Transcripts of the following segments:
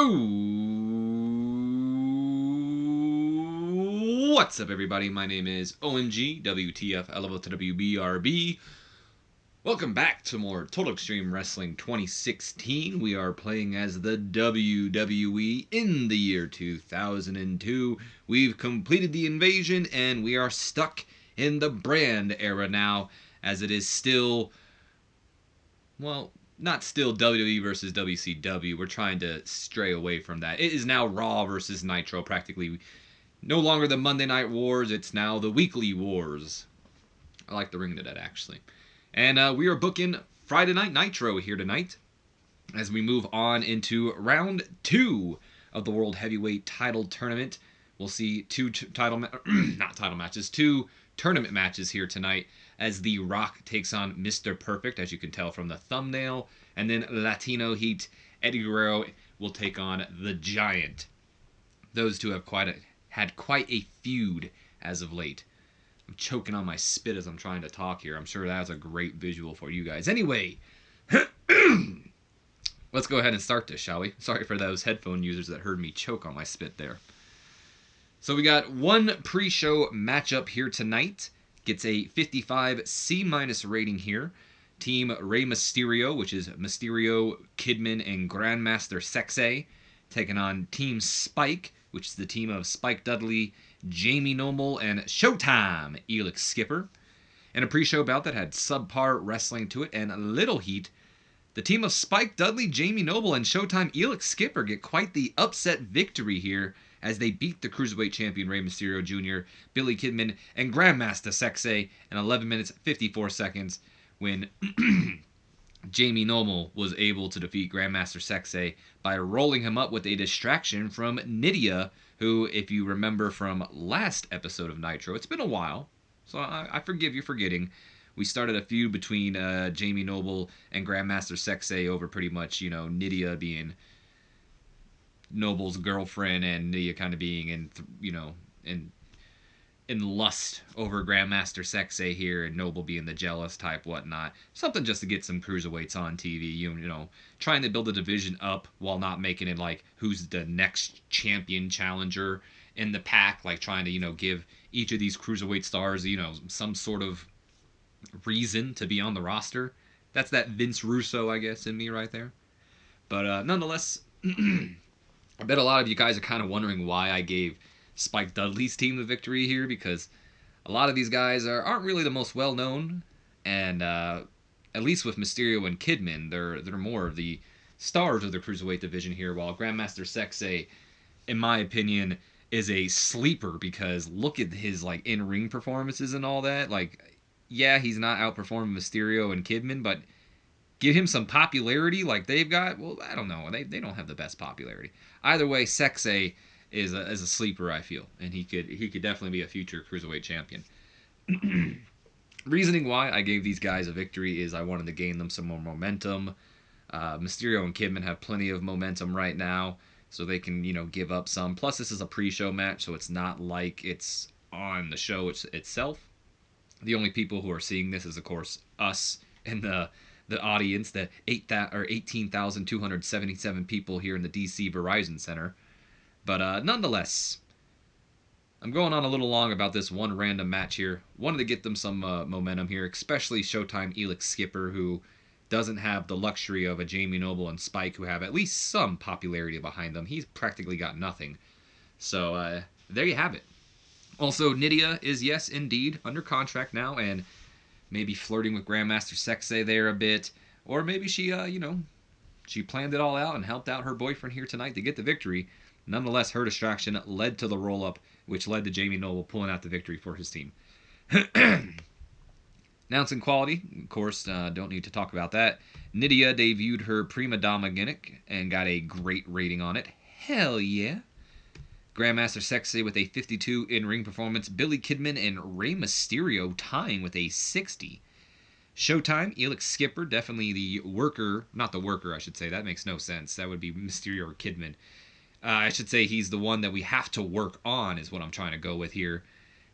Oh, what's up, everybody? My name is OMG, WTF, LO to WBRB. Welcome back to more Total Extreme Wrestling 2016. We are playing as the WWE in the year 2002. We've completed the invasion, and we are stuck in the brand era now, as it is still, well, not still WWE versus WCW. We're trying to stray away from that. It is now Raw versus Nitro, practically. No longer the Monday Night Wars, it's now the Weekly Wars. I like the ring to that, actually. And we are booking Friday Night Nitro here tonight as we move on into round 2 of the World Heavyweight Title Tournament. We'll see two tournament matches here tonight as The Rock takes on Mr. Perfect, as you can tell from the thumbnail. And then Latino Heat, Eddie Guerrero will take on The Giant. Those two have had quite a feud as of late. I'm choking on my spit as I'm trying to talk here. I'm sure that's a great visual for you guys. Anyway, let's go ahead and start this, shall we? Sorry for those headphone users that heard me choke on my spit there. So we got one pre-show matchup here tonight. Gets a 55 C- rating here. Team Rey Mysterio, which is Mysterio, Kidman, and Grandmaster Sexay, taking on Team Spike, which is the team of Spike Dudley, Jamie Noble, and Showtime Elix Skipper. In a pre-show bout that had subpar wrestling to it and little heat, the team of Spike Dudley, Jamie Noble, and Showtime Elix Skipper get quite the upset victory here as they beat the Cruiserweight Champion Rey Mysterio Jr., Billy Kidman, and Grandmaster Sexay in 11 minutes 54 seconds when Jamie Noble was able to defeat Grandmaster Sexay by rolling him up with a distraction from Nydia, who, if you remember from last episode of Nitro, it's been a while, so I forgive you for forgetting. We started a feud between Jamie Noble and Grandmaster Sexay over pretty much, Nydia being Noble's girlfriend and Nydia kind of being in lust over Grandmaster Sexay here, and Noble being the jealous type, whatnot. Something just to get some cruiserweights on TV, trying to build a division up while not making it like who's the next champion challenger in the pack, like trying to, give each of these cruiserweight stars, some sort of reason to be on the roster. That's that Vince Russo, I guess, in me right there. But nonetheless, I bet a lot of you guys are kind of wondering why I gave Spike Dudley's team the victory here, because a lot of these guys aren't really the most well-known, and at least with Mysterio and Kidman, they're more of the stars of the Cruiserweight division here, while Grandmaster Sexay, in my opinion, is a sleeper, because look at his in-ring performances and all that. Yeah, he's not outperforming Mysterio and Kidman, but give him some popularity like they've got, well, I don't know. They don't have the best popularity. Either way, Sexay is a sleeper, I feel, and he could definitely be a future Cruiserweight champion. Reasoning why I gave these guys a victory is I wanted to gain them some more momentum. Mysterio and Kidman have plenty of momentum right now, so they can, give up some. Plus, this is a pre-show match, so it's not like it's on the show itself. The only people who are seeing this is, of course, us and the audience, the 18,277 people here in the DC Verizon Center. But nonetheless, I'm going on a little long about this one random match here. Wanted to get them some momentum here, especially Showtime Elix Skipper, who doesn't have the luxury of a Jamie Noble and Spike, who have at least some popularity behind them. He's practically got nothing. So there you have it. Also, Nydia is, yes, indeed, under contract now, and maybe flirting with Grandmaster Sexay there a bit. Or maybe she, she planned it all out and helped out her boyfriend here tonight to get the victory. Nonetheless, her distraction led to the roll-up, which led to Jamie Noble pulling out the victory for his team. Announcing quality, of course, don't need to talk about that. Nydia debuted her Prima Donna gimmick and got a great rating on it. Hell yeah. Grandmaster Sexay with a 52 in-ring performance. Billy Kidman and Rey Mysterio tying with a 60. Showtime, Elix Skipper, definitely the worker. Not the worker, I should say. That makes no sense. That would be Mysterio or Kidman. I should say he's the one that we have to work on, is what I'm trying to go with here,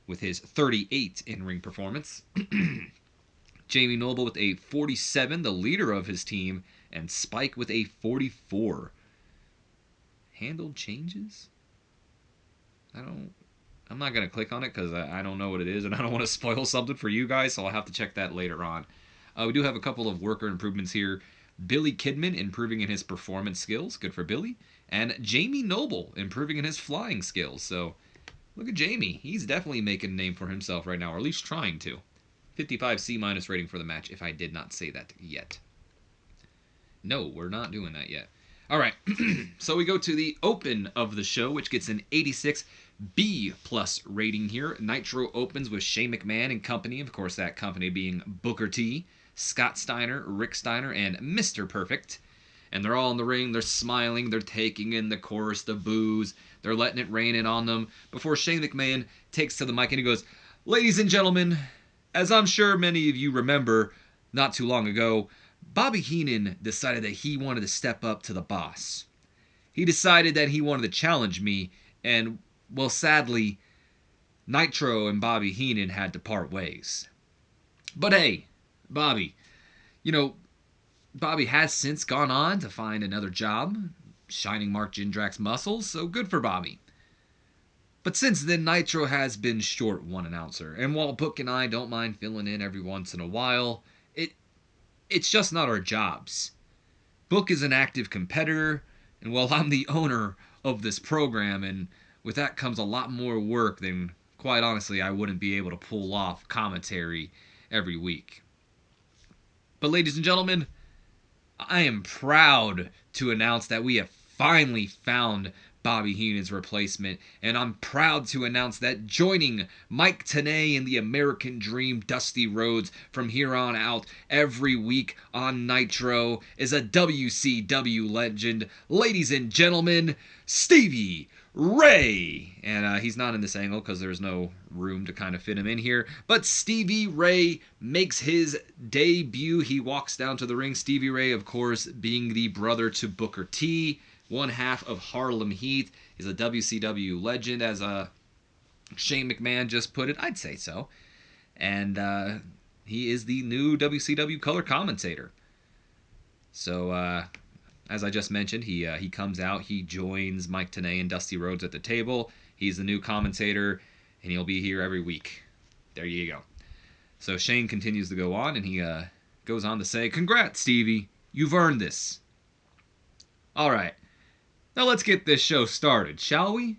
with his 38 in-ring performance. Jamie Noble with a 47, the leader of his team, and Spike with a 44. handled changes? I'm not going to click on it because I don't know what it is, and I don't want to spoil something for you guys, so I'll have to check that later on. We do have a couple of worker improvements here. Billy Kidman improving in his performance skills. Good for Billy. And Jamie Noble improving in his flying skills. So, look at Jamie. He's definitely making a name for himself right now, or at least trying to. 55 C- rating for the match, if I did not say that yet. No, we're not doing that yet. All right, so we go to the open of the show, which gets an 86 B+ rating here. Nitro opens with Shane McMahon and company, of course that company being Booker T, Scott Steiner, Rick Steiner, and Mr. Perfect. And they're all in the ring, they're smiling, they're taking in the chorus, the boos, they're letting it rain in on them, before Shane McMahon takes to the mic and he goes, "Ladies and gentlemen, as I'm sure many of you remember, not too long ago, Bobby Heenan decided that he wanted to step up to the boss. He decided that he wanted to challenge me, and, well, sadly, Nitro and Bobby Heenan had to part ways. But hey, Bobby, Bobby has since gone on to find another job, shining Mark Jindrak's muscles, so good for Bobby. But since then, Nitro has been short one announcer, and while Book and I don't mind filling in every once in a while, it's just not our jobs. Book is an active competitor, and while I'm the owner of this program, and with that comes a lot more work than, quite honestly, I wouldn't be able to pull off commentary every week. But ladies and gentlemen, I am proud to announce that we have finally found Bobby Heenan's replacement, and I'm proud to announce that joining Mike Tenay and the American Dream, Dusty Rhodes, from here on out every week on Nitro is a WCW legend, ladies and gentlemen, Stevie Ray. And he's not in this angle because there's no room to kind of fit him in here, but Stevie Ray makes his debut. He walks down to the ring. Stevie Ray, of course, being the brother to Booker T, one half of Harlem Heat. He's a WCW legend, as Shane McMahon just put it. I'd say so. And he is the new WCW color commentator. So, as I just mentioned, he comes out, he joins Mike Tenay and Dusty Rhodes at the table. He's the new commentator, and he'll be here every week. There you go. So Shane continues to go on, and he goes on to say, "Congrats, Stevie. You've earned this." All right. Now let's get this show started, shall we?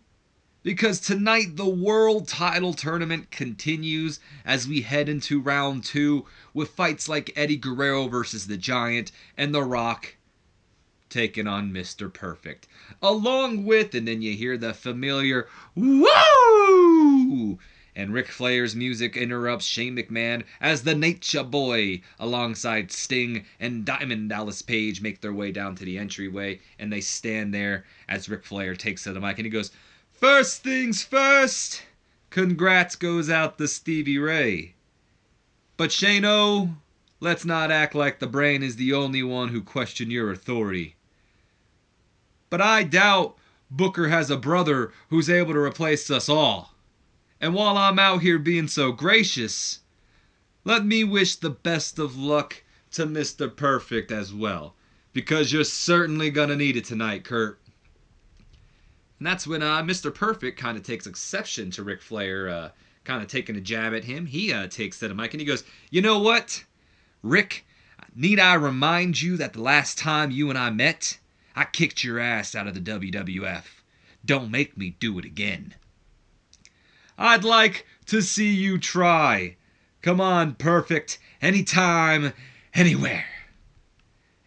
Because tonight the World Title Tournament continues as we head into round 2 with fights like Eddie Guerrero versus The Giant and The Rock taking on Mr. Perfect. Along with, and then you hear the familiar "woo!" And Ric Flair's music interrupts Shane McMahon as the Nature Boy alongside Sting and Diamond Dallas Page make their way down to the entryway, and they stand there as Ric Flair takes to the mic and he goes, "First things first, congrats goes out to Stevie Ray. But Shane-O, let's not act like the brain is the only one who questioned your authority. But I doubt Booker has a brother who's able to replace us all. And while I'm out here being so gracious, let me wish the best of luck to Mr. Perfect as well, because you're certainly gonna need it tonight, Kurt." And that's when Mr. Perfect kind of takes exception to Ric Flair kind of taking a jab at him. He takes to the mic and he goes, "You know what, Rick, need I remind you that the last time you and I met, I kicked your ass out of the WWF. Don't make me do it again. I'd like to see you try. Come on, Perfect. Anytime, anywhere."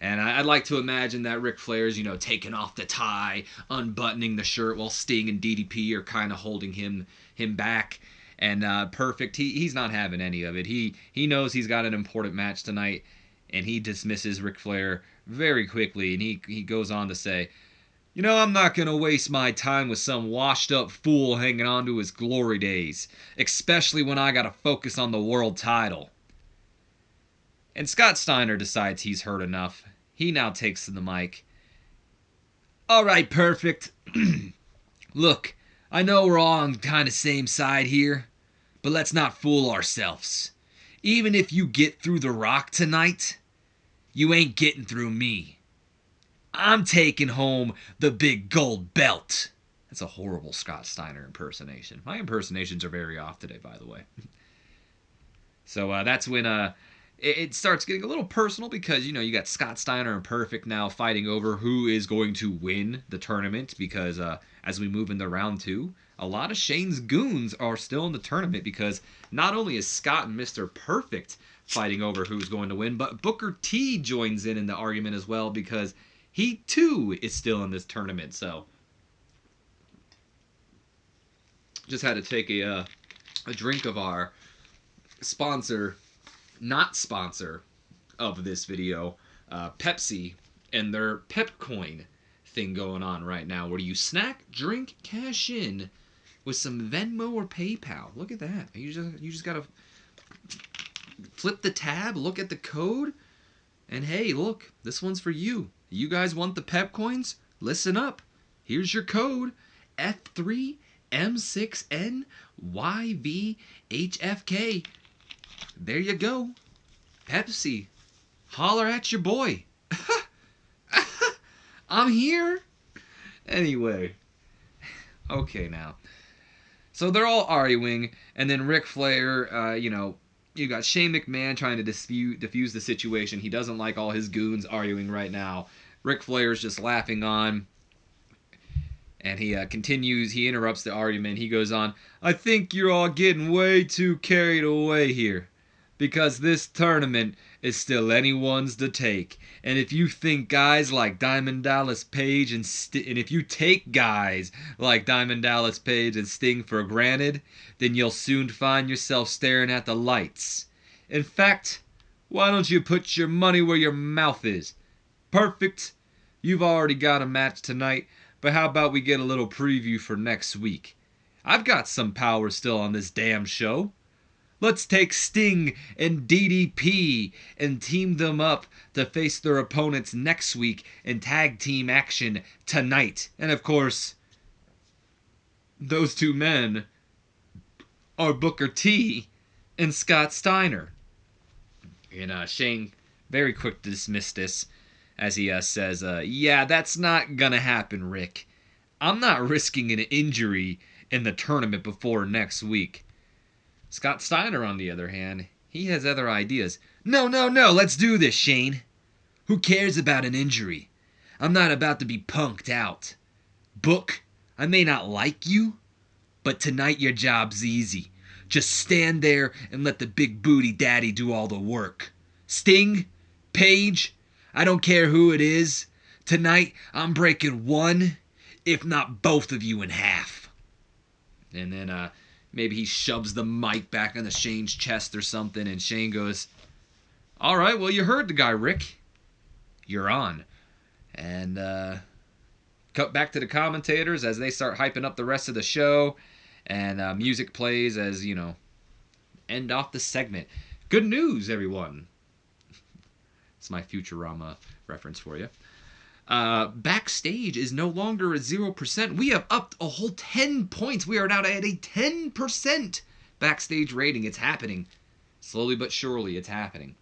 And I'd like to imagine that Ric Flair's, taking off the tie, unbuttoning the shirt while Sting and DDP are kind of holding him back. And Perfect, he's not having any of it. He knows he's got an important match tonight, and he dismisses Ric Flair very quickly. And he goes on to say, "I'm not going to waste my time with some washed-up fool hanging on to his glory days, especially when I got to focus on the world title." And Scott Steiner decides he's heard enough. He now takes to the mic. "All right, Perfect. Look, I know we're all on kind of same side here, but let's not fool ourselves. Even if you get through The Rock tonight, you ain't getting through me. I'm taking home the big gold belt. That's a horrible Scott Steiner impersonation. My impersonations are very off today, by the way. So that's when it starts getting a little personal because, you know, you got Scott Steiner and Perfect now fighting over who is going to win the tournament because as we move into round 2, a lot of Shane's goons are still in the tournament because not only is Scott and Mr. Perfect fighting over who's going to win, but Booker T joins in the argument as well because he too is still in this tournament. So just had to take a drink of our sponsor, not sponsor of this video, Pepsi, and their Pepcoin thing going on right now where you snack, drink, cash in with some Venmo or PayPal. Look at that. You just gotta flip the tab, look at the code, and hey, look, this one's for you. You guys want the Pepcoins? Listen up. Here's your code, F3M6NYVHFK. There you go. Pepsi, holler at your boy. I'm here. Anyway. Okay, now. So they're all arguing, and then Ric Flair, you got Shane McMahon trying to diffuse the situation. He doesn't like all his goons arguing right now. Ric Flair's just laughing on. And he continues, he interrupts the argument. He goes on, I think you're all getting way too carried away here. Because this tournament is still anyone's to take. And if you think guys like Diamond Dallas Page and if you take guys like Diamond Dallas Page and Sting for granted, then you'll soon find yourself staring at the lights. In fact, why don't you put your money where your mouth is? Perfect. You've already got a match tonight, but how about we get a little preview for next week? I've got some power still on this damn show. Let's take Sting and DDP and team them up to face their opponents next week in tag team action tonight. And of course, those two men are Booker T and Scott Steiner. And Shane, very quick to dismiss this as he says, yeah, that's not gonna happen, Rick. I'm not risking an injury in the tournament before next week. Scott Steiner, on the other hand, he has other ideas. No, let's do this, Shane. Who cares about an injury? I'm not about to be punked out. Book, I may not like you, but tonight your job's easy. Just stand there and let the big booty daddy do all the work. Sting, Page, I don't care who it is. Tonight, I'm breaking one, if not both of you in half. And then, maybe he shoves the mic back on the Shane's chest or something, and Shane goes, all right, well, you heard the guy, Rick. You're on. And cut back to the commentators as they start hyping up the rest of the show, and music plays as, end off the segment. Good news, everyone. It's my Futurama reference for you. Backstage is no longer at 0%. We have upped a whole 10 points. We are now at a 10% Backstage rating. It's happening. Slowly but surely, it's happening.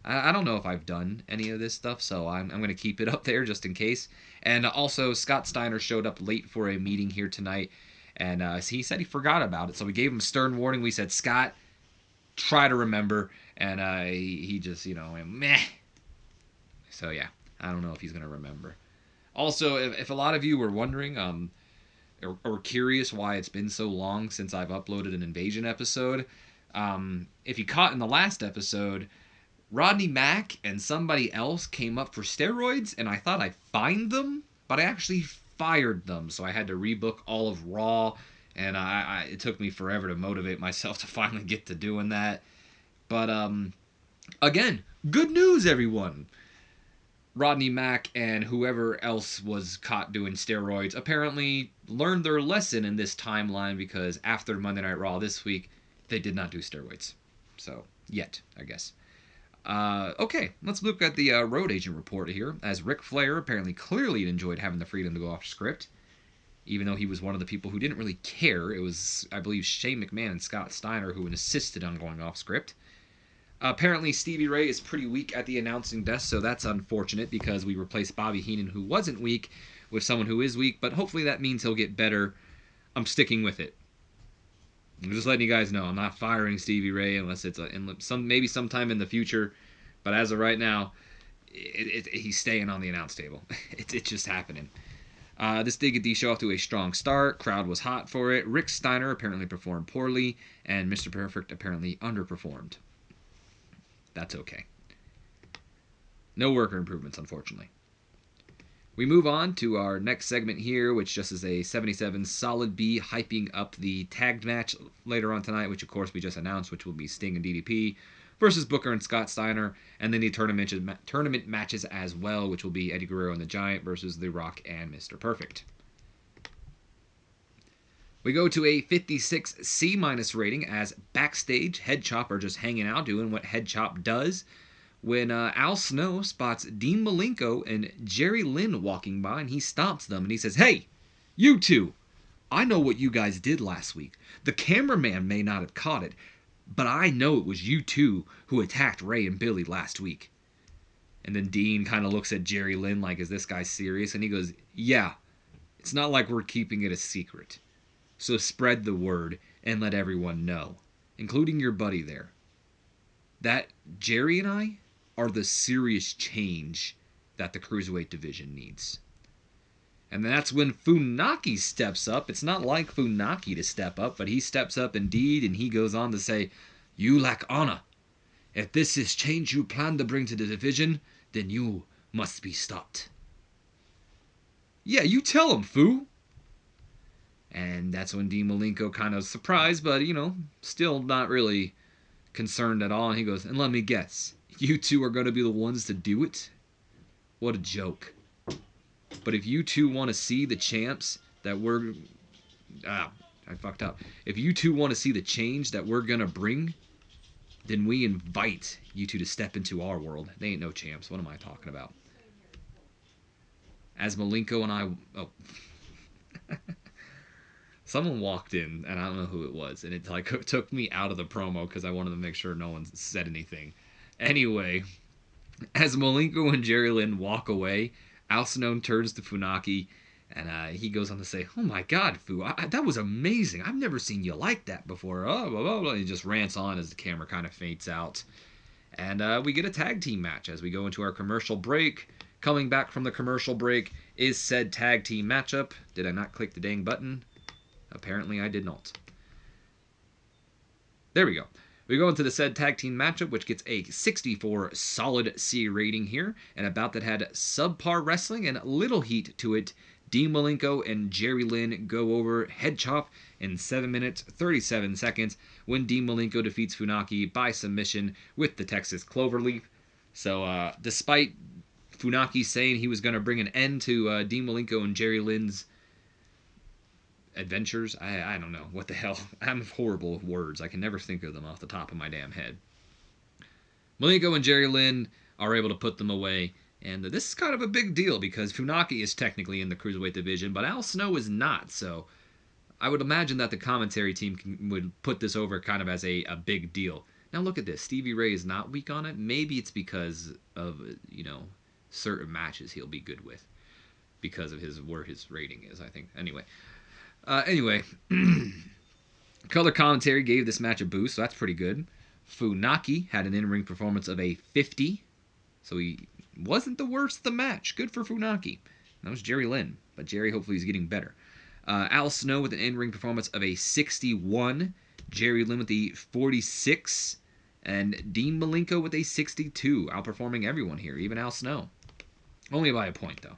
I don't know if I've done any of this stuff, so I'm going to keep it up there just in case. And also, Scott Steiner showed up late for a meeting here tonight, and he said he forgot about it. So we gave him a stern warning. We said, Scott, try to remember. And he just, went, meh. So, yeah. I don't know if he's going to remember. Also, if a lot of you were wondering or curious why it's been so long since I've uploaded an Invasion episode, if you caught in the last episode, Rodney Mack and somebody else came up for steroids, and I thought I'd find them, but I actually fired them. So I had to rebook all of Raw, and it took me forever to motivate myself to finally get to doing that. But, again, good news, everyone. Rodney Mack and whoever else was caught doing steroids apparently learned their lesson in this timeline because after Monday Night Raw this week, they did not do steroids. So, yet, I guess. Okay, let's look at the road agent report here, as Ric Flair apparently clearly enjoyed having the freedom to go off script, even though he was one of the people who didn't really care. It was, I believe, Shane McMahon and Scott Steiner who insisted on going off script. Apparently, Stevie Ray is pretty weak at the announcing desk, so that's unfortunate because we replaced Bobby Heenan, who wasn't weak, with someone who is weak, but hopefully that means he'll get better. I'm sticking with it. I'm just letting you guys know I'm not firing Stevie Ray unless it's maybe sometime in the future, but as of right now, he's staying on the announce table. It's just happening. This did get the show off to a strong start. Crowd was hot for it. Rick Steiner apparently performed poorly, and Mr. Perfect apparently underperformed. That's okay. No worker improvements, unfortunately. We move on to our next segment here, which just is a 77 solid B, hyping up the tagged match later on tonight, which of course we just announced, which will be Sting and DDP versus Booker and Scott Steiner, and then the tournament matches as well, which will be Eddie Guerrero and the Giant versus The Rock and Mr. Perfect. We go to a 56 C- rating as Backstage, Head Chop are just hanging out doing what Head Chop does when Al Snow spots Dean Malenko and Jerry Lynn walking by, and he stops them and he says, "Hey, you two, I know what you guys did last week. The cameraman may not have caught it, but I know it was you two who attacked Ray and Billy last week." And then Dean kind of looks at Jerry Lynn like, is this guy serious? And he goes, "Yeah, it's not like we're keeping it a secret. So spread the word and let everyone know, including your buddy there, that Jerry and I are the serious change that the Cruiserweight division needs." And that's when Funaki steps up. It's not like Funaki to step up, but he steps up indeed, and he goes on to say, "You lack honor. If this is change you plan to bring to the division, then you must be stopped." "Yeah, you tell him, Fu." And that's when Dean Malenko kind of surprised, but, still not really concerned at all. And he goes, "And let me guess, you two are going to be the ones to do it? What a joke. But if you two want to see the champs that we're... I fucked up. If you two want to see the change that we're going to bring, then we invite you two to step into our world." They ain't no champs. What am I talking about? As Malenko and I... Oh. Someone walked in, and I don't know who it was, and it took me out of the promo because I wanted to make sure no one said anything. Anyway, as Malenko and Jerry Lynn walk away, Al Snow turns to Funaki, and he goes on to say, "Oh my God, Fu, that was amazing. I've never seen you like that before." Oh, blah, blah, blah. He just rants on as the camera kind of fades out. And we get a tag team match as we go into our commercial break. Coming back from the commercial break is said tag team matchup. Did I not click the dang button? Apparently I did not. There we go. We go into the said tag team matchup, which gets a 64 solid C rating here, and about that had subpar wrestling and little heat to it. Dean Malenko and Jerry Lynn go over Head Chop in 7 minutes 37 seconds when Dean Malenko defeats Funaki by submission with the Texas Cloverleaf. So despite Funaki saying he was going to bring an end to Dean Malenko and Jerry Lynn's adventures, I don't know what the hell. I'm horrible with words. I can never think of them off the top of my damn head. Malenko and Jerry Lynn are able to put them away, and this is kind of a big deal because Funaki is technically in the Cruiserweight division, but Al Snow is not, so I would imagine that the commentary team would put this over kind of as a big deal. Now look at this. Stevie Ray is not weak on it. Maybe it's because of, certain matches he'll be good with because of where his rating is, I think. Anyway, color commentary gave this match a boost, so that's pretty good. Funaki had an in-ring performance of a 50, so he wasn't the worst of the match. Good for Funaki. That was Jerry Lynn, but Jerry hopefully is getting better. Al Snow with an in-ring performance of a 61, Jerry Lynn with the 46, and Dean Malenko with a 62, outperforming everyone here, even Al Snow. Only by a point, though.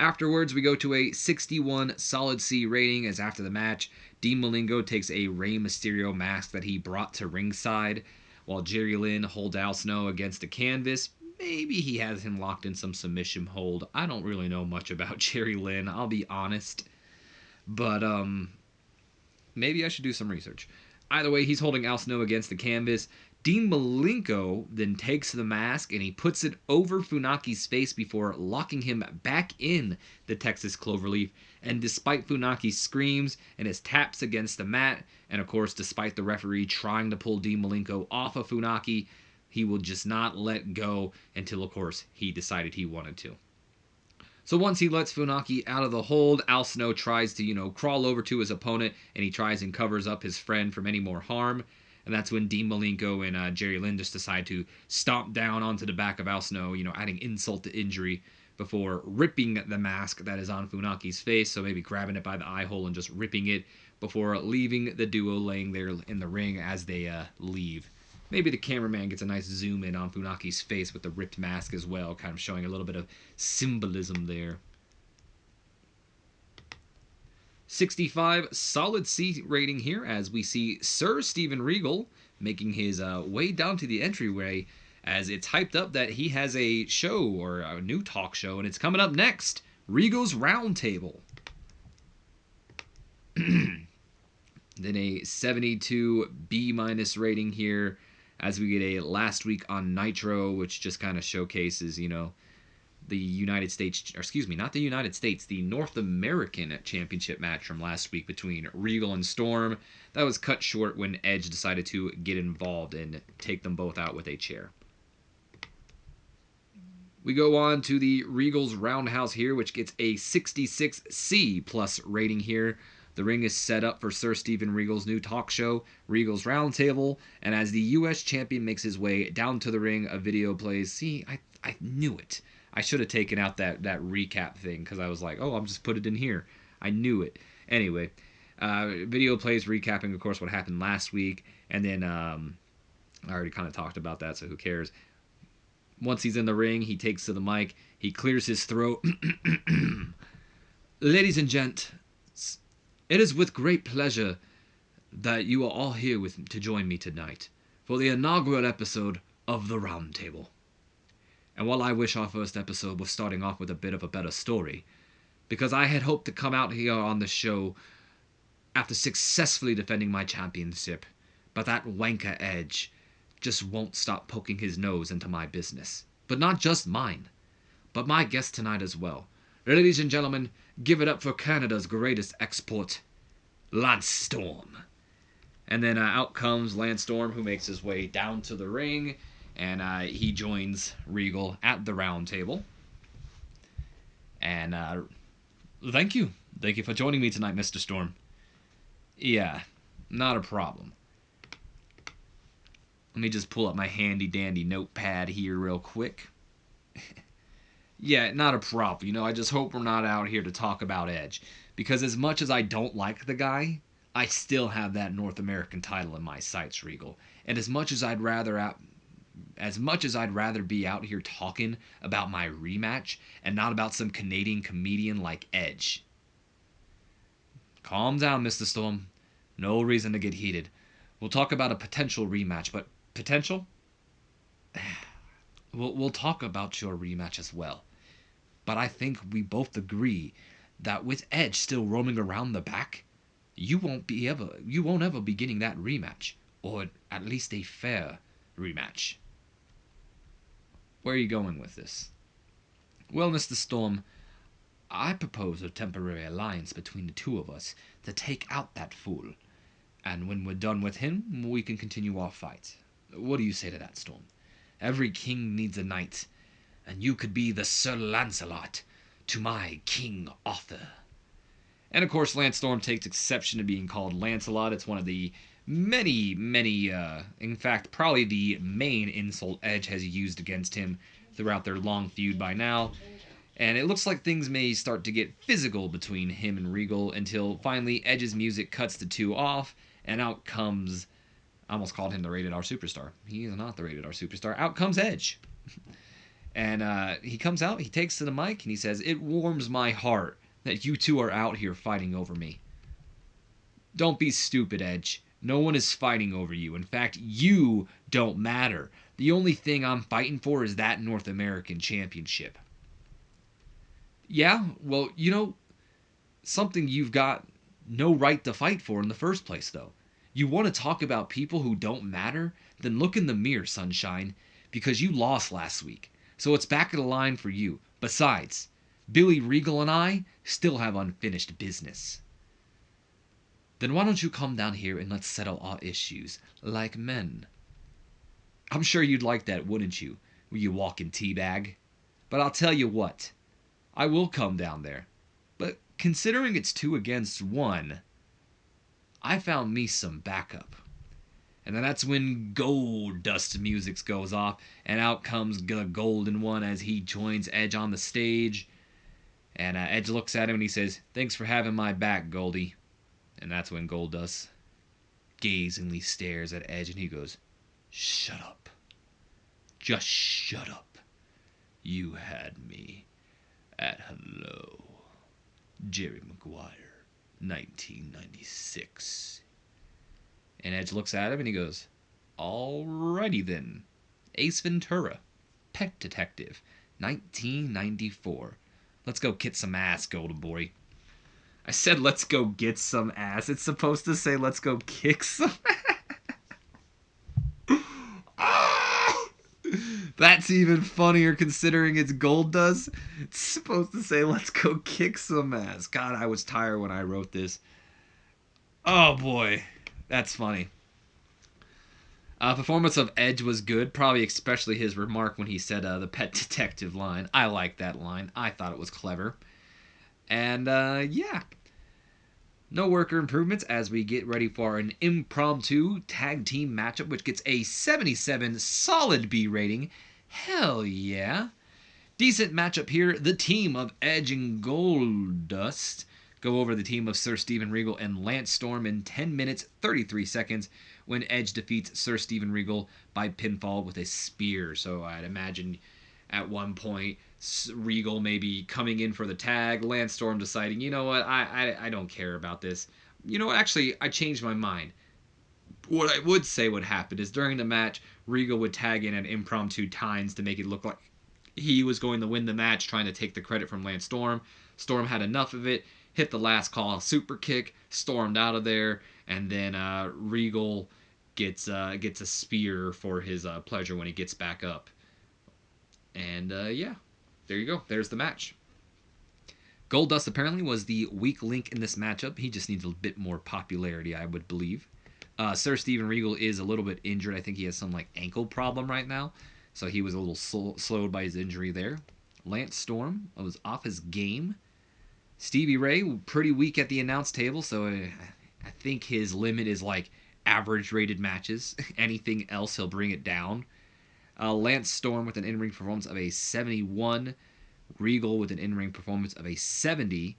Afterwards, we go to a 61 solid C rating as after the match, Dean Malenko takes a Rey Mysterio mask that he brought to ringside, while Jerry Lynn holds Al Snow against the canvas. Maybe he has him locked in some submission hold. I don't really know much about Jerry Lynn, I'll be honest. But, maybe I should do some research. Either way, he's holding Al Snow against the canvas. Dean Malenko then takes the mask and he puts it over Funaki's face before locking him back in the Texas Cloverleaf. And despite Funaki's screams and his taps against the mat, and of course despite the referee trying to pull Dean Malenko off of Funaki, he will just not let go until, of course, he decided he wanted to. So once he lets Funaki out of the hold, Al Snow tries to, crawl over to his opponent, and he tries and covers up his friend from any more harm. And that's when Dean Malenko and Jerry Lynn just decide to stomp down onto the back of Al Snow, adding insult to injury before ripping the mask that is on Funaki's face. So maybe grabbing it by the eye hole and just ripping it before leaving the duo laying there in the ring as they leave. Maybe the cameraman gets a nice zoom in on Funaki's face with the ripped mask as well, kind of showing a little bit of symbolism there. 65 solid C rating here as we see Sir Steven Regal making his way down to the entryway as it's hyped up that he has a show or a new talk show, and it's coming up next, Regal's Roundtable. Then a 72 B- rating here as we get a last week on Nitro, which just kind of showcases, the United States, or excuse me, not the United States, the North American Championship match from last week between Regal and Storm. That was cut short when Edge decided to get involved and take them both out with a chair. We go on to the Regal's Roundhouse here, which gets a 66 C+ rating here. The ring is set up for Sir Steven Regal's new talk show, Regal's Roundtable, and as the U.S. champion makes his way down to the ring, a video plays. See, I knew it. I should have taken out that recap thing because I was like, oh, I'll just put it in here. I knew it. Anyway, video plays recapping, of course, what happened last week, and then I already kind of talked about that, so who cares? Once he's in the ring, he takes to the mic, he clears his throat. Ladies and gents, it is with great pleasure that you are all here to join me tonight for the inaugural episode of The Roundtable. And while I wish our first episode was starting off with a bit of a better story, because I had hoped to come out here on the show after successfully defending my championship, but that wanker Edge just won't stop poking his nose into my business. But not just mine, but my guest tonight as well. Ladies and gentlemen, give it up for Canada's greatest export, Lance Storm. And then out comes Lance Storm, who makes his way down to the ring, and he joins Regal at the round table. And thank you. Thank you for joining me tonight, Mr. Storm. Yeah, not a problem. Let me just pull up my handy-dandy notepad here real quick. Yeah, not a problem. I just hope we're not out here to talk about Edge. Because as much as I don't like the guy, I still have that North American title in my sights, Regal. And as much as I'd rather be out here talking about my rematch and not about some Canadian comedian like Edge. Calm down, Mr. Storm. No reason to get heated. We'll talk about a potential rematch, but potential? We'll talk about your rematch as well. But I think we both agree that with Edge still roaming around the back, you won't ever be getting that rematch, or at least a fair rematch. Where are you going with this? Well, Mr. Storm, I propose a temporary alliance between the two of us to take out that fool. And when we're done with him, we can continue our fight. What do you say to that, Storm? Every king needs a knight, and you could be the Sir Lancelot to my King Arthur. And of course, Lance Storm takes exception to being called Lancelot. It's one of the many, in fact, probably the main insult Edge has used against him throughout their long feud by now. And it looks like things may start to get physical between him and Regal until finally Edge's music cuts the two off, and out comes... I almost called him the Rated R Superstar. He is not the Rated R Superstar. Out comes Edge. And he comes out, he takes to the mic, and he says, "It warms my heart that you two are out here fighting over me." Don't be stupid, Edge. No one is fighting over you. In fact, you don't matter. The only thing I'm fighting for is that North American Championship. Yeah, well, something you've got no right to fight for in the first place, though. You want to talk about people who don't matter? Then look in the mirror, sunshine, because you lost last week. So it's back of the line for you. Besides, Billy Regal and I still have unfinished business. Then why don't you come down here and let's settle our issues like men? I'm sure you'd like that, wouldn't you? You walking teabag. But I'll tell you what. I will come down there. But considering it's 2 against 1, I found me some backup. And then that's when Gold Dust music goes off, and out comes the Golden One as he joins Edge on the stage. And Edge looks at him and he says, "Thanks for having my back, Goldie." And that's when Goldust gazingly stares at Edge and he goes, "Shut up. Just shut up. You had me at hello. Jerry Maguire, 1996. And Edge looks at him and he goes, "Alrighty then. Ace Ventura, Pet Detective, 1994. Let's go kick some ass, Golden Boy." I said let's go get some ass. It's supposed to say let's go kick some ass. That's even funnier considering it's Goldust. It's supposed to say let's go kick some ass. God, I was tired when I wrote this. Oh boy, that's funny. Performance of Edge was good, probably especially his remark when he said the Pet Detective line. I like that line. I thought it was clever. And yeah. No worker improvements as we get ready for an impromptu tag team matchup, which gets a 77 solid B rating. Hell yeah. Decent matchup here. The team of Edge and Goldust go over the team of Sir Steven Regal and Lance Storm in 10 minutes, 33 seconds when Edge defeats Sir Steven Regal by pinfall with a spear. So I'd imagine at one point Regal maybe coming in for the tag, Lance Storm deciding, you know what, I don't care about this. You know what, actually, I changed my mind. What I would say would happen is during the match, Regal would tag in at impromptu times to make it look like he was going to win the match, trying to take the credit from Lance Storm. Storm had enough of it, hit the last call super kick, stormed out of there, and then Regal gets a spear for his pleasure when he gets back up. And yeah, there you go. There's the match. Goldust apparently was the weak link in this matchup. He just needs a bit more popularity, I would believe. Sir Steven Regal is a little bit injured. I think he has some ankle problem right now. So he was a little slowed by his injury there. Lance Storm was off his game. Stevie Ray, pretty weak at the announce table. So I think his limit is average rated matches. Anything else, he'll bring it down. Lance Storm with an in-ring performance of a 71. Regal with an in-ring performance of a 70.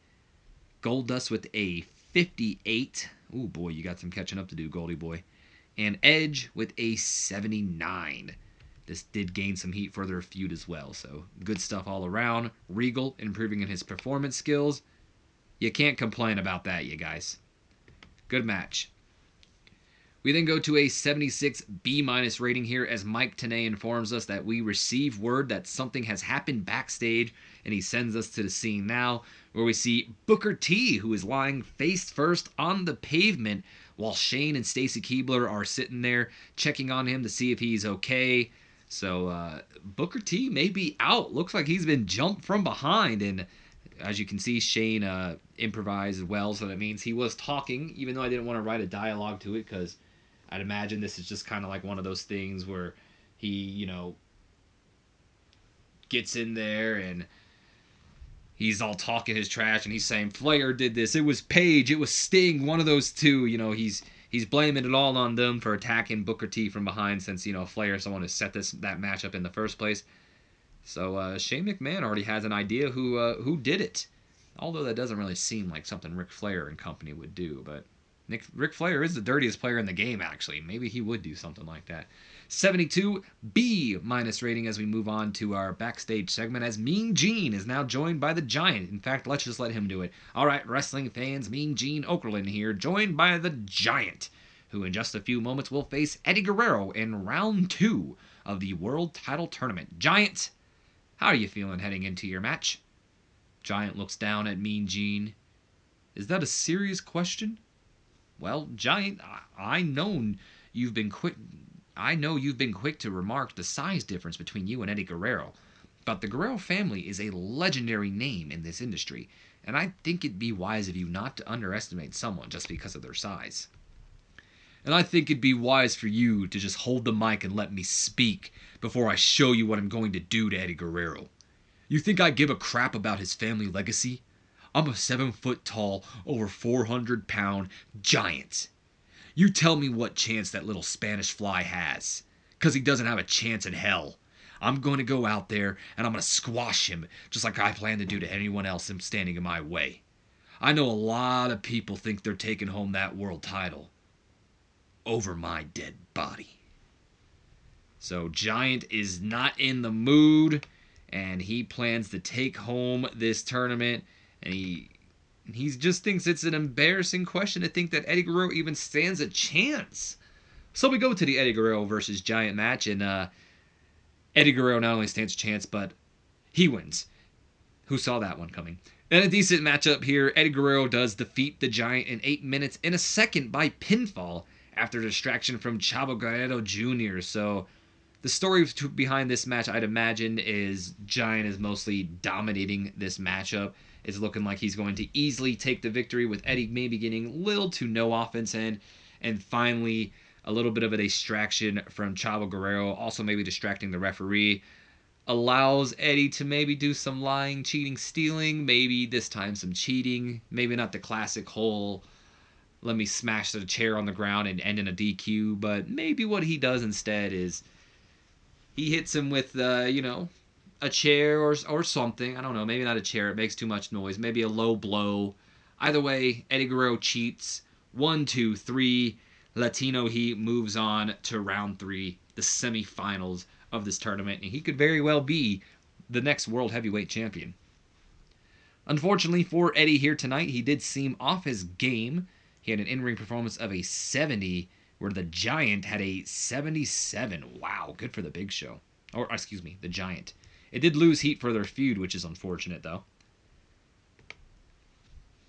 Goldust with a 58. Ooh, boy, you got some catching up to do, Goldie boy. And Edge with a 79. This did gain some heat for their feud as well, so good stuff all around. Regal improving in his performance skills. You can't complain about that, you guys. Good match. We then go to a 76 B- rating here as Mike Tenay informs us that we receive word that something has happened backstage, and he sends us to the scene now where we see Booker T, who is lying face first on the pavement while Shane and Stacy Keibler are sitting there checking on him to see if he's okay. So Booker T may be out. Looks like he's been jumped from behind, and as you can see, Shane improvised well, so that means he was talking, even though I didn't want to write a dialogue to it because I'd imagine this is just kind of like one of those things where he, gets in there and he's all talking his trash and he's saying Flair did this, it was Paige, it was Sting, one of those two. He's blaming it all on them for attacking Booker T from behind since Flair is the one who set that match up in the first place. So Shane McMahon already has an idea who did it, although that doesn't really seem like something Ric Flair and company would do, but Ric Flair is the dirtiest player in the game, actually. Maybe he would do something like that. 72 B- rating as we move on to our backstage segment as Mean Gene is now joined by the Giant. In fact, let's just let him do it. All right, wrestling fans, Mean Gene Okerlund here, joined by the Giant, who in just a few moments will face Eddie Guerrero in round 2 of the World Title Tournament. Giant, how are you feeling heading into your match? Giant looks down at Mean Gene. Is that a serious question? Well, Giant, I know you've been quick. I know you've been quick to remark the size difference between you and Eddie Guerrero, but the Guerrero family is a legendary name in this industry, and I think it'd be wise of you not to underestimate someone just because of their size. And I think it'd be wise for you to just hold the mic and let me speak before I show you what I'm going to do to Eddie Guerrero. You think I give a crap about his family legacy? I'm a 7-foot tall, over 400-pound giant. You tell me what chance that little Spanish fly has. 'Cause he doesn't have a chance in hell. I'm going to go out there and I'm going to squash him just like I plan to do to anyone else standing in my way. I know a lot of people think they're taking home that world title over my dead body. So Giant is not in the mood, and he plans to take home this tournament, and he just thinks it's an embarrassing question to think that Eddie Guerrero even stands a chance. So we go to the Eddie Guerrero versus Giant match, and Eddie Guerrero not only stands a chance, but he wins. Who saw that one coming? And a decent matchup here. Eddie Guerrero does defeat the Giant in 8 minutes and a second by pinfall after distraction from Chavo Guerrero Jr. So the story behind this match, I'd imagine, is Giant is mostly dominating this matchup. It's looking like he's going to easily take the victory, with Eddie maybe getting little to no offense in. And finally, a little bit of a distraction from Chavo Guerrero, also maybe distracting the referee, allows Eddie to maybe do some lying, cheating, stealing, maybe this time some cheating, maybe not the classic whole let me smash the chair on the ground and end in a DQ, but maybe what he does instead is he hits him with, a chair or something. I don't know, maybe not a chair, it makes too much noise, maybe a low blow. Either way, Eddie Guerrero cheats. 1, 2, 3, Latino Heat moves on to round 3, the semifinals of this tournament, and he could very well be the next World Heavyweight Champion. Unfortunately for Eddie here tonight, he did seem off his game. He had an in-ring performance of a 70, where the Giant had a 77. Wow, good for the Big Show. Or, excuse me, the Giant. It did lose heat for their feud, which is unfortunate, though.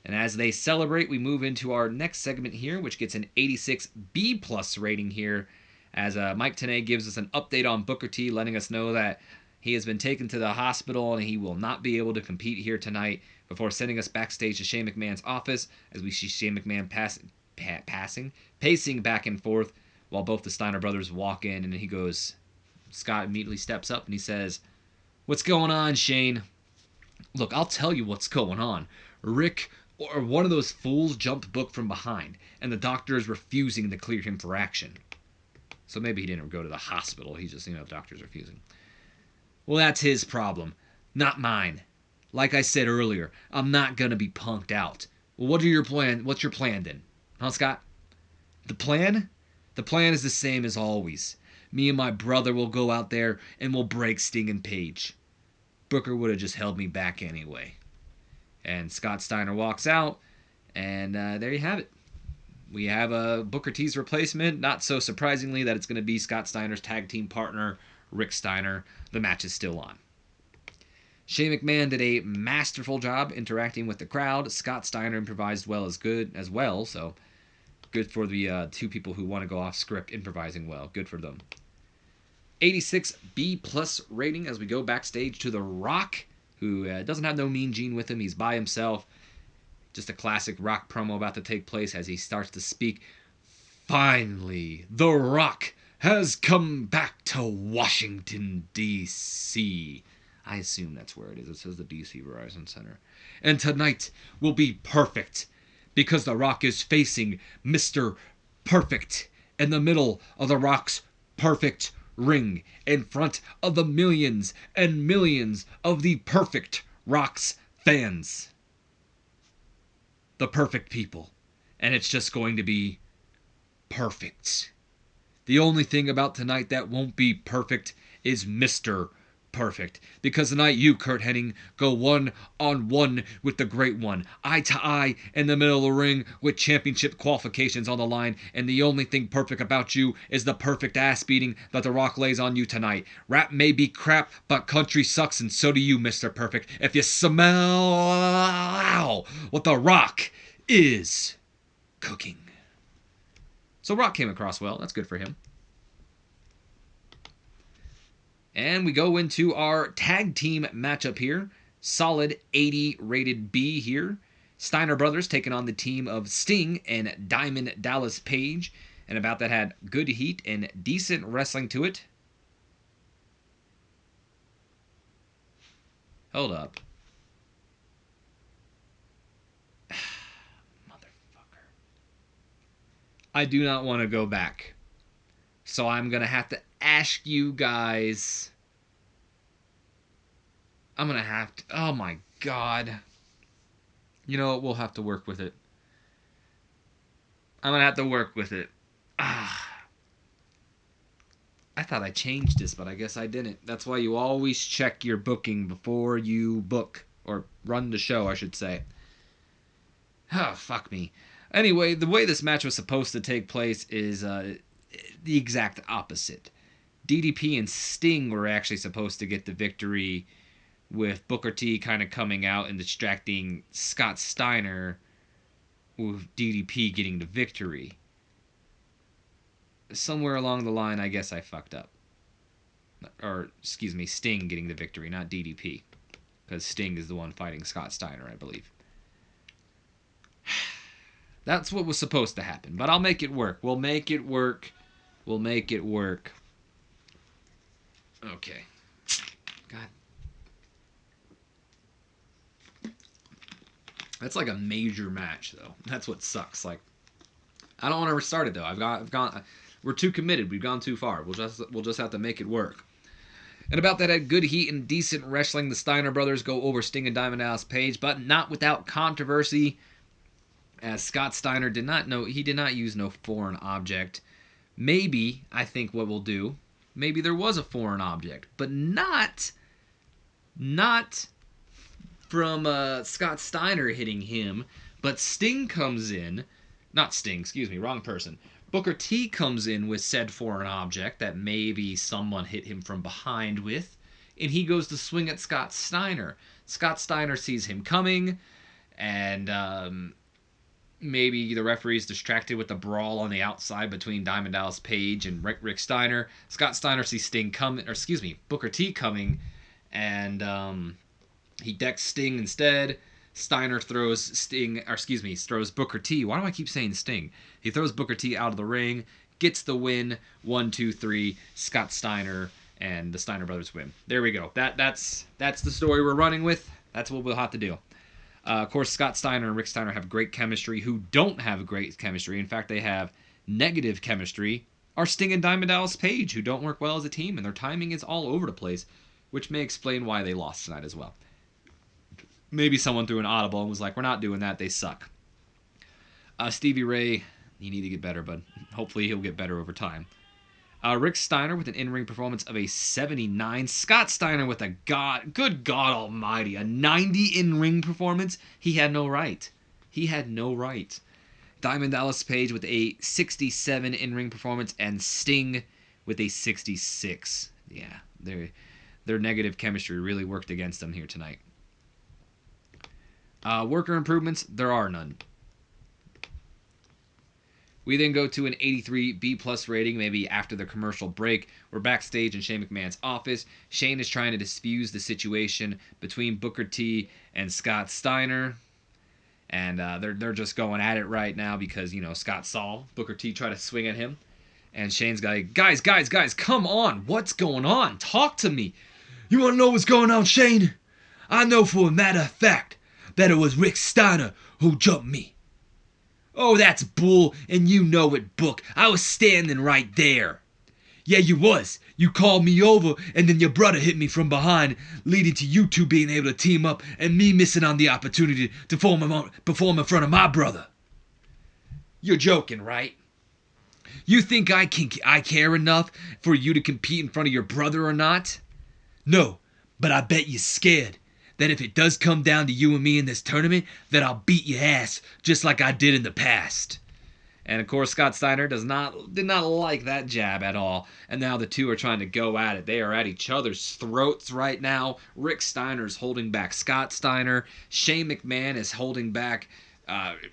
And as they celebrate, we move into our next segment here, which gets an 86 B+ rating here, as Mike Tenay gives us an update on Booker T, letting us know that he has been taken to the hospital and he will not be able to compete here tonight, before sending us backstage to Shane McMahon's office, as we see Shane McMahon pacing back and forth while both the Steiner brothers walk in, and he goes, Scott immediately steps up and he says, "What's going on, Shane?" "Look, I'll tell you what's going on. Rick, or one of those fools, jumped Book from behind, and the doctor is refusing to clear him for action." So maybe he didn't go to the hospital. He's just, the doctor's refusing. "Well, that's his problem, not mine. Like I said earlier, I'm not going to be punked out. Well, what's your plan then? Huh, Scott?" The plan? The plan is the same as always. Me and my brother will go out there and we'll break Sting and Page. Booker would have just held me back anyway." And Scott Steiner walks out, and there you have it. We have a Booker T's replacement. Not so surprisingly that it's going to be Scott Steiner's tag team partner, Rick Steiner. The match is still on. Shane McMahon did a masterful job interacting with the crowd. Scott Steiner improvised well as well, so good for the two people who want to go off script improvising well. Good for them. 86 B+ rating as we go backstage to The Rock, who doesn't have no Mean Gene with him. He's by himself. Just a classic Rock promo about to take place as he starts to speak. "Finally, The Rock has come back to Washington, D.C." I assume that's where it is. It says the DC Verizon Center. "And tonight will be perfect, because The Rock is facing Mr. Perfect in the middle of The Rock's perfect ring, in front of the millions and millions of the Perfect Rock's fans. The perfect people. And it's just going to be perfect. The only thing about tonight that won't be perfect is Mr. Perfect, because tonight you, Kurt Hennig, go one-on-one with the Great One, eye-to-eye in the middle of the ring with championship qualifications on the line, and the only thing perfect about you is the perfect ass-beating that The Rock lays on you tonight. Rap may be crap, but country sucks, and so do you, Mr. Perfect, if you smell what The Rock is cooking." So Rock came across well. That's good for him. And we go into our tag team matchup here. Solid 80 rated B here. Steiner Brothers taking on the team of Sting and Diamond Dallas Page. And about that had good heat and decent wrestling to it. Hold up. Motherfucker. I do not want to go back. So I'm going to have to ask you guys. I'm going to have to. Oh my God. You know what? We'll have to work with it. I'm going to have to work with it. I thought I changed this, but I guess I didn't. That's why you always check your booking before you book. Or run the show, I should say. Oh, fuck me. Anyway, the way this match was supposed to take place is the exact opposite. DDP and Sting were actually supposed to get the victory, with Booker T kind of coming out and distracting Scott Steiner, with DDP getting the victory. Somewhere along the line, I guess I fucked up. Or, excuse me, Sting getting the victory, not DDP. Because Sting is the one fighting Scott Steiner, I believe. That's what was supposed to happen. But I'll make it work. We'll make it work. We'll make it work. Okay. God. That's like a major match, though. That's what sucks. Like, I don't want to restart it, though. I've gone. We're too committed. We've gone too far. We'll just have to make it work. And about that, had good heat and decent wrestling. The Steiner Brothers go over Sting and Diamond Dallas Page, but not without controversy, as Scott Steiner did not use no foreign object. Maybe, I think what we'll do, maybe there was a foreign object, but not from Scott Steiner hitting him, but Sting comes in, not Sting, excuse me, wrong person. Booker T comes in with said foreign object that maybe someone hit him from behind with, and he goes to swing at Scott Steiner. Scott Steiner sees him coming, and maybe the referee's distracted with the brawl on the outside between Diamond Dallas Page and Rick Steiner. Scott Steiner sees Booker T coming, and he decks Sting instead. Steiner throws Booker T. Why do I keep saying Sting? He throws Booker T out of the ring, gets the win. 1, 2, 3. Scott Steiner and the Steiner Brothers win. There we go. That's the story we're running with. That's what we'll have to do. Of course, Scott Steiner and Rick Steiner have great chemistry. Who don't have great chemistry, in fact, they have negative chemistry, are Sting and Diamond Dallas Page, who don't work well as a team, and their timing is all over the place, which may explain why they lost tonight as well. Maybe someone threw an audible and was like, we're not doing that, they suck. Stevie Ray, you need to get better, bud. Hopefully he'll get better over time. Rick Steiner with an in-ring performance of a 79. Scott Steiner with good God almighty, a 90 in-ring performance. He had no right. Diamond Dallas Page with a 67 in-ring performance, and Sting with a 66. Yeah, their negative chemistry really worked against them here tonight. Worker improvements, there are none. We then go to an 83 B+ rating, maybe after the commercial break. We're backstage in Shane McMahon's office. Shane is trying to diffuse the situation between Booker T and Scott Steiner. And they're just going at it right now because, Scott saw Booker T try to swing at him. And Shane's like, guys, come on. What's going on? Talk to me. You want to know what's going on, Shane? I know for a matter of fact that it was Rick Steiner who jumped me. Oh, that's bull, and you know it, Book. I was standing right there. Yeah, you was. You called me over, and then your brother hit me from behind, leading to you two being able to team up and me missing on the opportunity to perform in front of my brother. You're joking, right? You think I care enough for you to compete in front of your brother or not? No, but I bet you're scared that if it does come down to you and me in this tournament, that I'll beat your ass just like I did in the past. And of course, Scott Steiner did not like that jab at all. And now the two are trying to go at it. They are at each other's throats right now. Rick Steiner's holding back Scott Steiner. Shane McMahon is holding back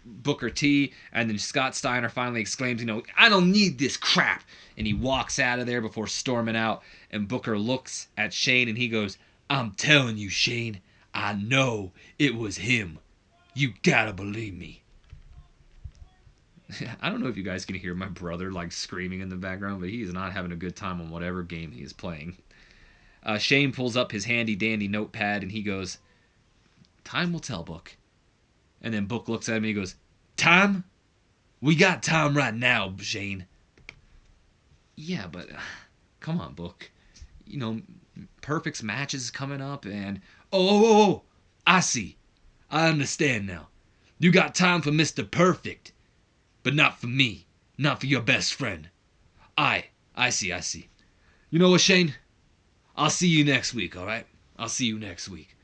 Booker T, and then Scott Steiner finally exclaims, I don't need this crap. And he walks out of there before storming out. And Booker looks at Shane and he goes, I'm telling you, Shane, I know it was him. You gotta believe me. I don't know if you guys can hear my brother screaming in the background, but he is not having a good time on whatever game he is playing. Shane pulls up his handy dandy notepad and he goes, time will tell, Book. And then Book looks at him and he goes, time? We got time right now, Shane. Yeah, but come on, Book. Perfect's match is coming up and... Oh, I see. I understand now. You got time for Mr. Perfect, but not for me. Not for your best friend. I see. You know what, Shane? I'll see you next week, alright? I'll see you next week.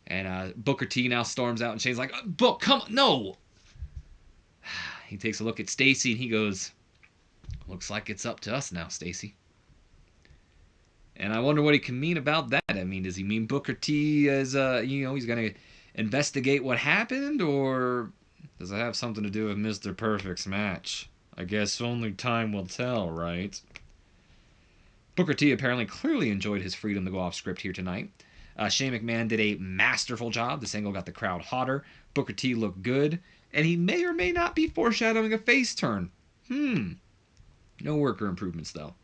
And Booker T now storms out and Shane's like, Book, come on, no! He takes a look at Stacy and he goes, looks like it's up to us now, Stacy. And I wonder what he can mean about that. I mean, does he mean Booker T as, he's going to investigate what happened? Or does it have something to do with Mr. Perfect's match? I guess only time will tell, right? Booker T apparently clearly enjoyed his freedom to go off script here tonight. Shane McMahon did a masterful job. This angle got the crowd hotter. Booker T looked good. And he may or may not be foreshadowing a face turn. No worker improvements, though.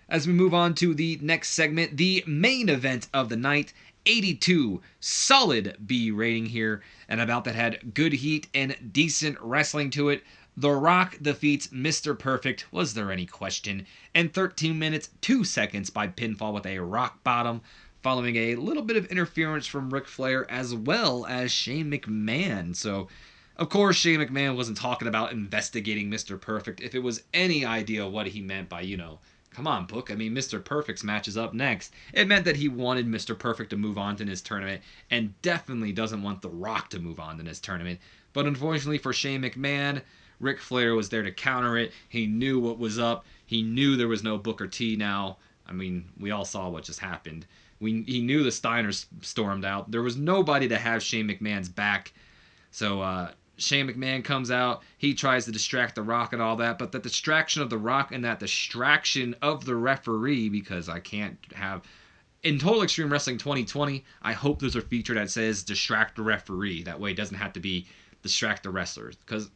As we move on to the next segment, the main event of the night, 82, solid B rating here, and about that had good heat and decent wrestling to it. The Rock defeats Mr. Perfect, was there any question, in 13 minutes, 2 seconds by pinfall with a rock bottom, following a little bit of interference from Ric Flair as well as Shane McMahon. So, of course, Shane McMahon wasn't talking about investigating Mr. Perfect. If it was any idea what he meant by, come on, Book. I mean, Mr. Perfect's match is up next. It meant that he wanted Mr. Perfect to move on to his tournament and definitely doesn't want The Rock to move on to his tournament. But unfortunately for Shane McMahon, Ric Flair was there to counter it. He knew what was up. He knew there was no Booker T now. I mean, we all saw what just happened. He knew the Steiners stormed out. There was nobody to have Shane McMahon's back. So Shane McMahon comes out. He tries to distract The Rock and all that. But the distraction of The Rock and that distraction of the referee, because I can't have... In Total Extreme Wrestling 2020, I hope there's a feature that says distract the referee. That way it doesn't have to be distract the wrestlers. Because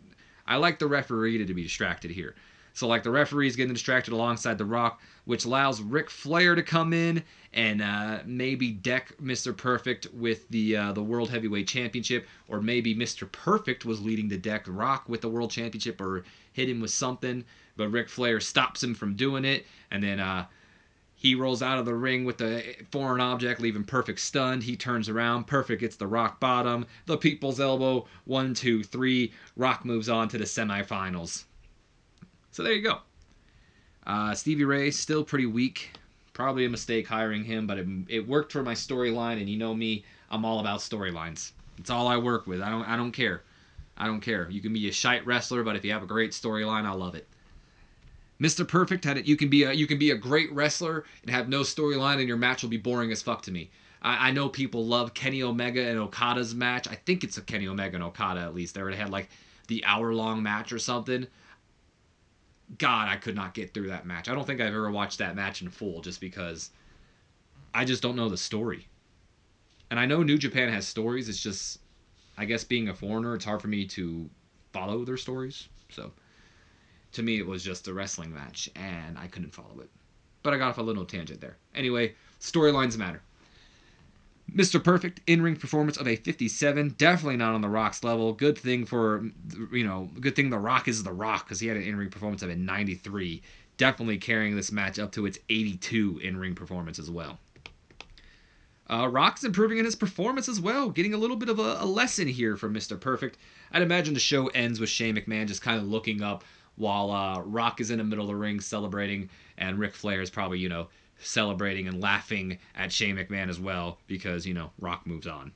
I like the referee to be distracted here. So the referee's getting distracted alongside The Rock, which allows Ric Flair to come in and maybe deck Mr. Perfect with the World Heavyweight Championship, or maybe Mr. Perfect was leading to deck Rock with the World Championship or hit him with something, but Ric Flair stops him from doing it, and then he rolls out of the ring with the foreign object, leaving Perfect stunned. He turns around. Perfect gets the rock bottom, the people's elbow, 1, 2, 3. Rock moves on to the semifinals. So there you go. Stevie Ray, still pretty weak. Probably a mistake hiring him, but it worked for my storyline, and you know me, I'm all about storylines. It's all I work with. I don't care. I don't care. You can be a shite wrestler, but if you have a great storyline, I love it. Mr. Perfect had it. You can be a great wrestler and have no storyline, and your match will be boring as fuck to me. I know people love Kenny Omega and Okada's match. I think it's a Kenny Omega and Okada at least. They already had the hour-long match or something. God, I could not get through that match. I don't think I've ever watched that match in full just because I just don't know the story. And I know New Japan has stories. It's just, I guess being a foreigner, it's hard for me to follow their stories. So, to me, it was just a wrestling match, and I couldn't follow it. But I got off a little tangent there. Anyway, storylines matter. Mr. Perfect, in-ring performance of a 57. Definitely not on The Rock's level. Good thing The Rock is The Rock, because he had an in-ring performance of a 93. Definitely carrying this match up to its 82 in-ring performance as well. Rock's improving in his performance as well, getting a little bit of a lesson here from Mr. Perfect. I'd imagine the show ends with Shane McMahon just kind of looking up while Rock is in the middle of the ring celebrating, and Ric Flair is probably, celebrating and laughing at Shane McMahon as well, because, Rock moves on.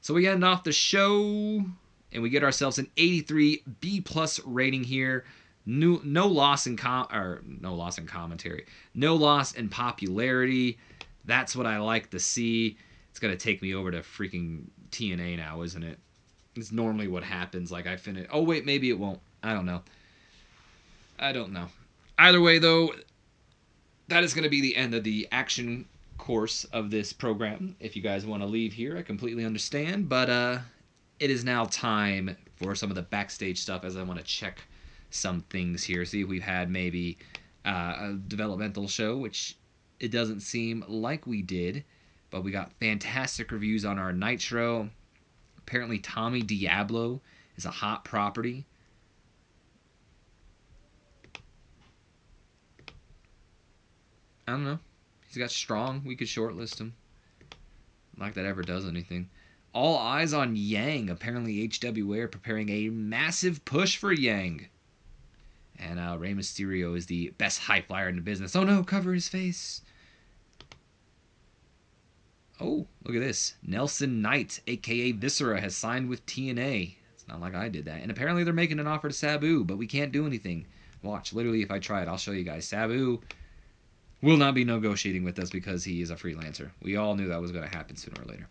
So we end off the show, and we get ourselves an 83 B+ rating here. No loss in commentary. No loss in popularity. That's what I like to see. It's going to take me over to freaking TNA now, isn't it? It's normally what happens. Like, I finish. Oh, wait, maybe it won't. I don't know. Either way, though, that is going to be the end of the action course of this program. If you guys want to leave here, I completely understand. But it is now time for some of the backstage stuff, as I want to check some things here. See if we've had maybe a developmental show, which it doesn't seem like we did. But we got fantastic reviews on our Nitro. Apparently Tommy Diablo is a hot property. I don't know. He's got strong. We could shortlist him. Not like that ever does anything. All eyes on Yang. Apparently HWA are preparing a massive push for Yang. And Rey Mysterio is the best high flyer in the business. Oh no, cover his face. Oh, look at this. Nelson Knight, a.k.a. Viscera, has signed with TNA. It's not like I did that. And apparently they're making an offer to Sabu, but we can't do anything. Watch. Literally, if I try it, I'll show you guys. Sabu will not be negotiating with us because he is a freelancer. We all knew that was going to happen sooner or later.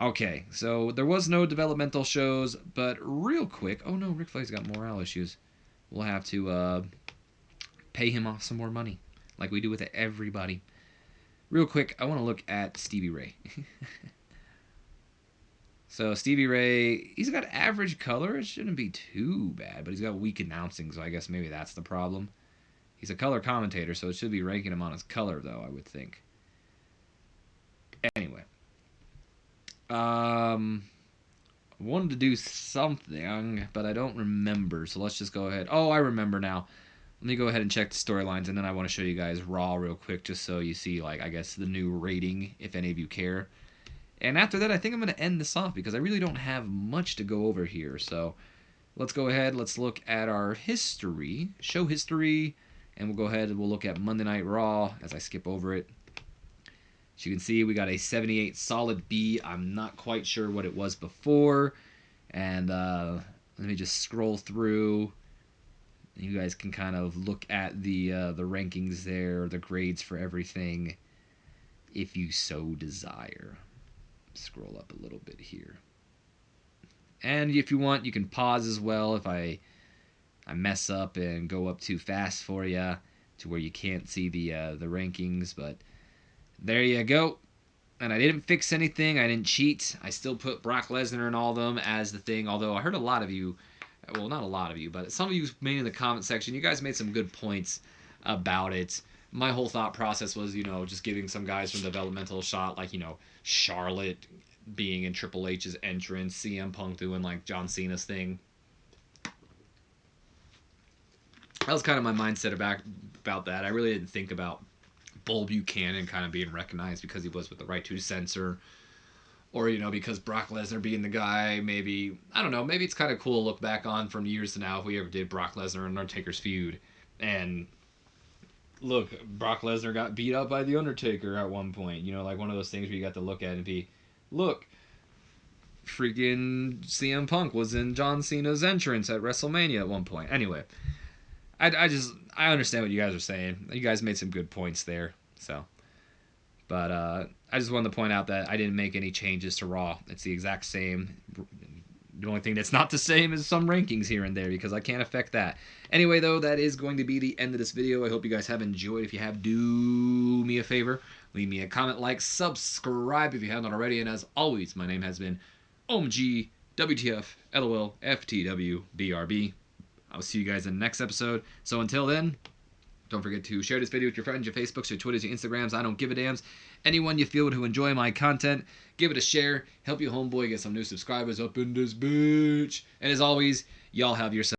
Okay, so there was no developmental shows, but real quick... Oh no, Ric Flair's got morale issues. We'll have to pay him off some more money, like we do with everybody. Real quick, I want to look at Stevie Ray. So Stevie Ray, he's got average color. It shouldn't be too bad, but he's got weak announcing, so I guess maybe that's the problem. He's a color commentator, so it should be ranking him on his color, though, I would think. Anyway. I wanted to do something, but I don't remember, so let's just go ahead. Oh, I remember now. Let me go ahead and check the storylines, and then I want to show you guys Raw real quick, just so you see, like, I guess the new rating, if any of you care. And after that, I think I'm going to end this off, because I really don't have much to go over here. So let's go ahead, let's look at our history, show history, and we'll go ahead and we'll look at Monday Night Raw as I skip over it. As you can see, we got a 78 solid B. I'm not quite sure what it was before. And let me just scroll through. You guys can kind of look at the rankings there, the grades for everything, if you so desire. Scroll up a little bit here. And if you want, you can pause as well if I mess up and go up too fast for you to where you can't see the rankings. But there you go. And I didn't fix anything. I didn't cheat. I still put Brock Lesnar and all of them as the thing, although I heard a lot of you... Well, not a lot of you, but some of you made in the comment section. You guys made some good points about it. My whole thought process was, just giving some guys from developmental shot, like, Charlotte being in Triple H's entrance, CM Punk doing, like, John Cena's thing. That was kind of my mindset about that. I really didn't think about Bull Buchanan kind of being recognized because he was with the Right to Censor. Or, because Brock Lesnar being the guy, maybe, I don't know, maybe it's kind of cool to look back on from years to now if we ever did Brock Lesnar and Undertaker's feud. And, look, Brock Lesnar got beat up by The Undertaker at one point. Like one of those things where you got to look at and be, look, freaking CM Punk was in John Cena's entrance at WrestleMania at one point. Anyway, I understand what you guys are saying. You guys made some good points there, so... But I just wanted to point out that I didn't make any changes to Raw. It's the exact same. The only thing that's not the same is some rankings here and there because I can't affect that. Anyway, though, that is going to be the end of this video. I hope you guys have enjoyed. If you have, do me a favor. Leave me a comment, like, subscribe if you haven't already. And as always, my name has been OMG, WTF, LOL, FTW, BRB. I'll see you guys in the next episode. So until then... Don't forget to share this video with your friends, your Facebooks, your Twitters, your Instagrams. I don't give a dams. Anyone you feel who enjoy my content, give it a share. Help your homeboy get some new subscribers up in this bitch. And as always, y'all have yourself